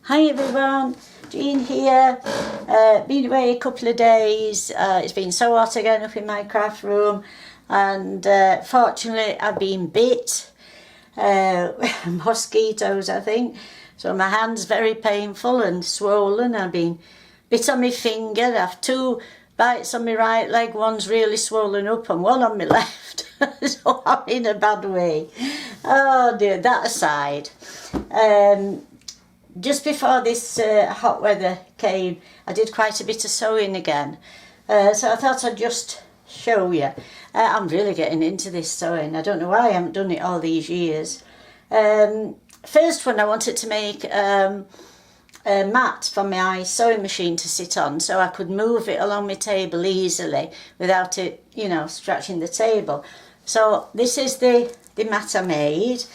Hi everyone, Jean here. Been away a couple of days. It's been so hot again up in my craft room, and fortunately I've been bit. Mosquitoes, I think. So my hand's very painful and swollen. I've been bit on my finger. I have 2 bites on my right leg. One's really swollen up and one on my left. So I'm in a bad way. Oh dear, that aside. Just before this hot weather came, I did quite a bit of sewing again. So I thought I'd just show you. I'm really getting into this sewing. I don't know why I haven't done it all these years. First one, I wanted to make a mat for my sewing machine to sit on, so I could move it along my table easily without it, you know, scratching the table. So this is the mat I made.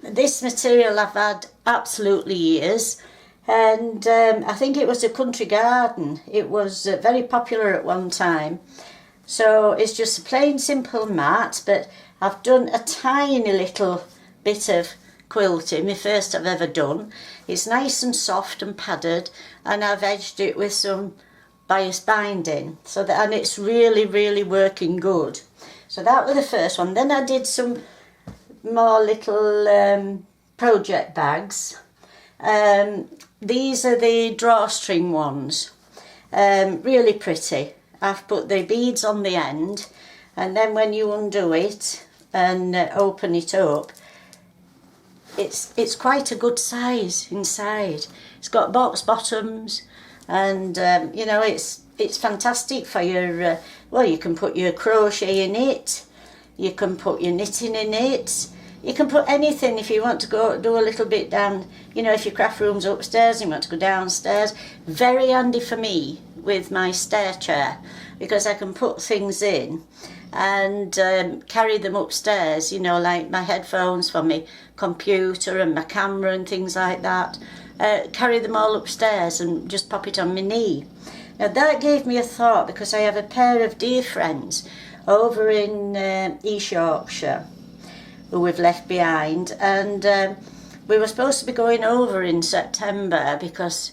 This material I've had absolutely years, and I think it was a country garden. It was very popular at one time. So it's just a plain simple mat, but I've done a tiny little bit of quilting, my first I've ever done. It's nice and soft and padded, and I've edged it with some bias binding, so that, and it's really working good. So that was the first one. Then I did some more little project bags. These are the drawstring ones, really pretty. I've put the beads on the end, and then when you undo it and open it up, it's quite a good size inside. It's got box bottoms, and you know, it's fantastic for your well, you can put your crochet in it, you can put your knitting in it. You can put anything if you want to go do a little bit down, you know, if your craft room's upstairs and you want to go downstairs. Very handy for me with my stair chair, because I can put things in and carry them upstairs, you know, like my headphones for my computer and my camera and things like that. Carry them all upstairs and just pop it on my knee. Now that gave me a thought, because I have a pair of dear friends over in East Yorkshire who we've left behind, and we were supposed to be going over in September because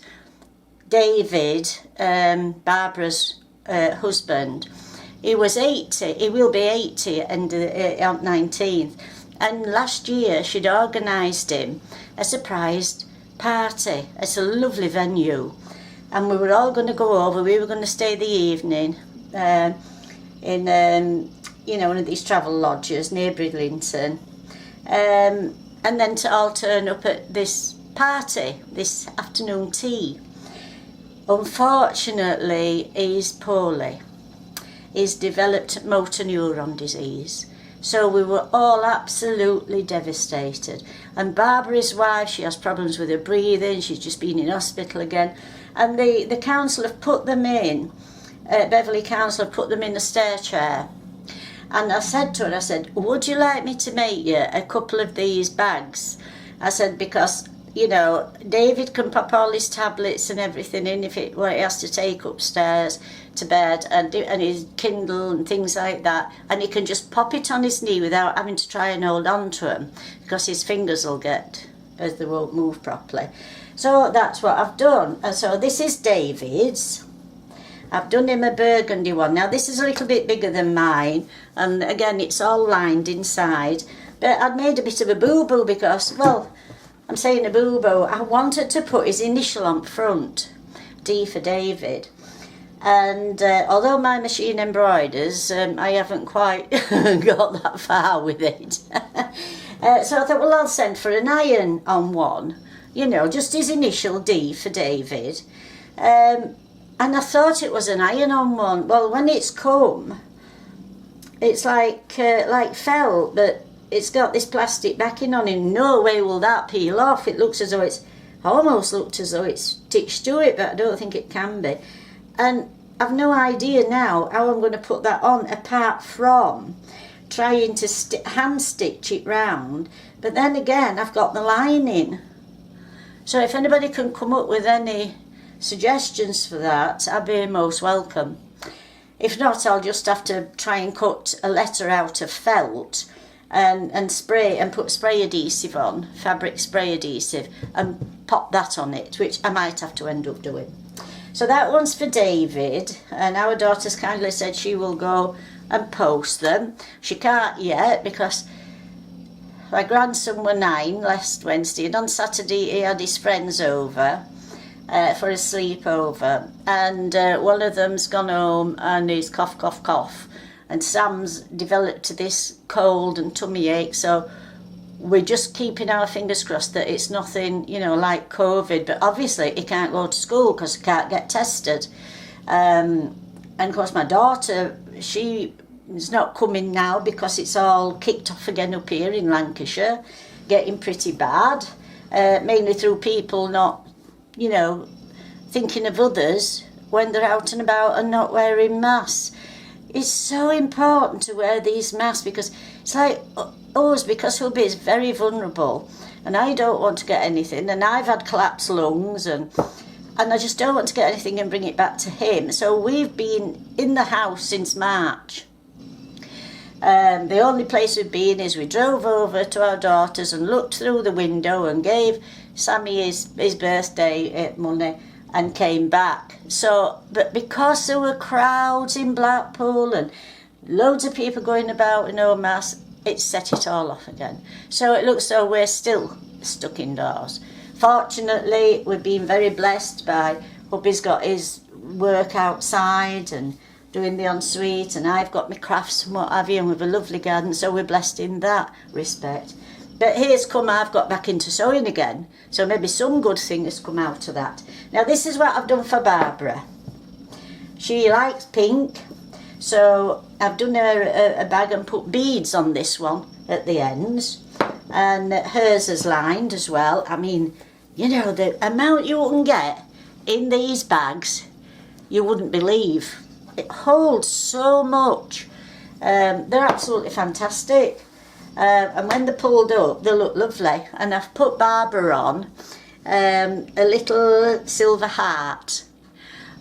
David, Barbara's husband, he was 80, he will be 80 and on 19th, and last year she'd organised him a surprise party at a lovely venue, and we were all going to go over. We were going to stay the evening in you know, one of these travel lodges near Bridlington, and then to all turn up at this party, this afternoon tea. Unfortunately, he's poorly. He's developed motor neuron disease. So we were all absolutely devastated. And Barbara's wife, she has problems with her breathing. She's just been in hospital again. And the council have put them in, Beverley Council have put them in a stair chair. And I said to her, I said, would you like me to make you a couple of these bags? I said, because, you know, David can pop all his tablets and everything in if it, well, he has to take upstairs to bed, and his Kindle and things like that, and he can just pop it on his knee without having to try and hold on to him, because his fingers will get, as they won't move properly. So that's what I've done. And so this is David's. I've done him a burgundy one. Now this is a little bit bigger than mine, and again it's all lined inside, but I'd made a bit of a boo-boo because, well, I'm saying a boo-boo, I wanted to put his initial on front, D for David, and although my machine embroiders, I haven't quite got that far with it. So I thought, well, I'll send for an iron on one, you know, just his initial D for David. And I thought it was an iron-on one. Well, when it's come, it's like felt, but it's got this plastic backing on it. No way will that peel off. It looks as though it's, almost looked as though it's stitched to it, but I don't think it can be. And I've no idea now how I'm going to put that on, apart from trying to hand stitch it round. But then again, I've got the lining. So if anybody can come up with any suggestions for that, I'd be most welcome. If not, I'll just have to try and cut a letter out of felt and spray and put spray adhesive on, fabric spray adhesive, and pop that on it, which I might have to end up doing. So that one's for David, and our daughter's kindly said she will go and post them. She can't yet because my grandson were 9 last Wednesday, and on Saturday he had his friends over for a sleepover, and one of them's gone home and he's cough, cough, cough, and Sam's developed this cold and tummy ache, so we're just keeping our fingers crossed that it's nothing, you know, like COVID, but obviously he can't go to school because he can't get tested. And of course my daughter, she is not coming now because it's all kicked off again up here in Lancashire, getting pretty bad, mainly through people not, you know, thinking of others when they're out and about and not wearing masks. It's so important to wear these masks because it's like us, because Hubby is very vulnerable and I don't want to get anything, and I've had collapsed lungs and I just don't want to get anything and bring it back to him. So we've been in the house since March. The only place we've been is we drove over to our daughter's and looked through the window and gave Sammy his birthday money and came back. So, but because there were crowds in Blackpool and loads of people going about with no mask, it set it all off again. So it looks though we're still stuck indoors. Fortunately, we've been very blessed by Hubby's got his work outside and doing the ensuite, and I've got my crafts and what have you, and we've a lovely garden, so we're blessed in that respect. But here's come, I've got back into sewing again, so maybe some good thing has come out of that. Now this is what I've done for Barbara. She likes pink, so I've done her a bag and put beads on this one at the ends, and hers is lined as well. I mean, you know, the amount you can get in these bags, you wouldn't believe. It holds so much. They're absolutely fantastic. And when they're pulled up, they look lovely. And I've put Barbara on a little silver heart.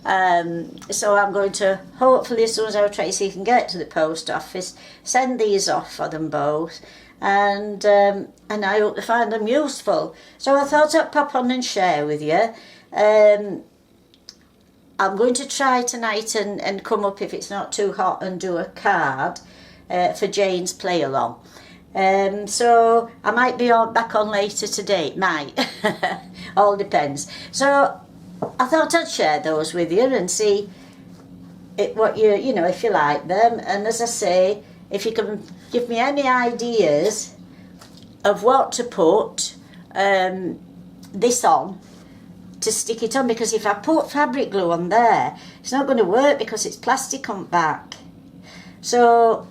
So I'm going to, hopefully as soon as our Tracy can get to the post office, send these off for them both. And I hope they find them useful. So I thought I'd pop on and share with you. I'm going to try tonight and come up, if it's not too hot, and do a card for Jane's play along. So I might be back on later today, it might, all depends. So I thought I'd share those with you and see what you know, if you like them. And as I say, if you can give me any ideas of what to put this on, to stick it on, because if I put fabric glue on there, it's not going to work because it's plastic on the back. So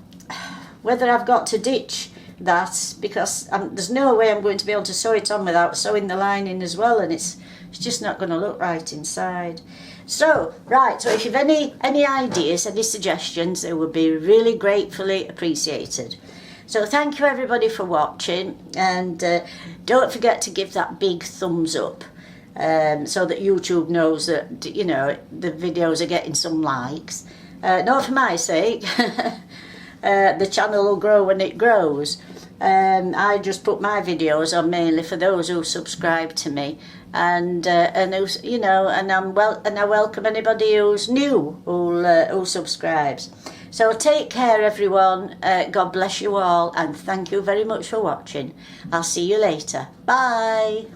whether I've got to ditch that, because there's no way I'm going to be able to sew it on without sewing the lining as well, and it's just not going to look right inside. So right, so if you've any ideas, any suggestions, they would be really gratefully appreciated. So thank you everybody for watching, and don't forget to give that big thumbs up. So that YouTube knows that, you know, the videos are getting some likes. Not for my sake. The channel will grow when it grows. I just put my videos on mainly for those who subscribe to me, and who's, you know, and I welcome anybody who's new who subscribes. So take care everyone. God bless you all, and thank you very much for watching. I'll see you later. Bye.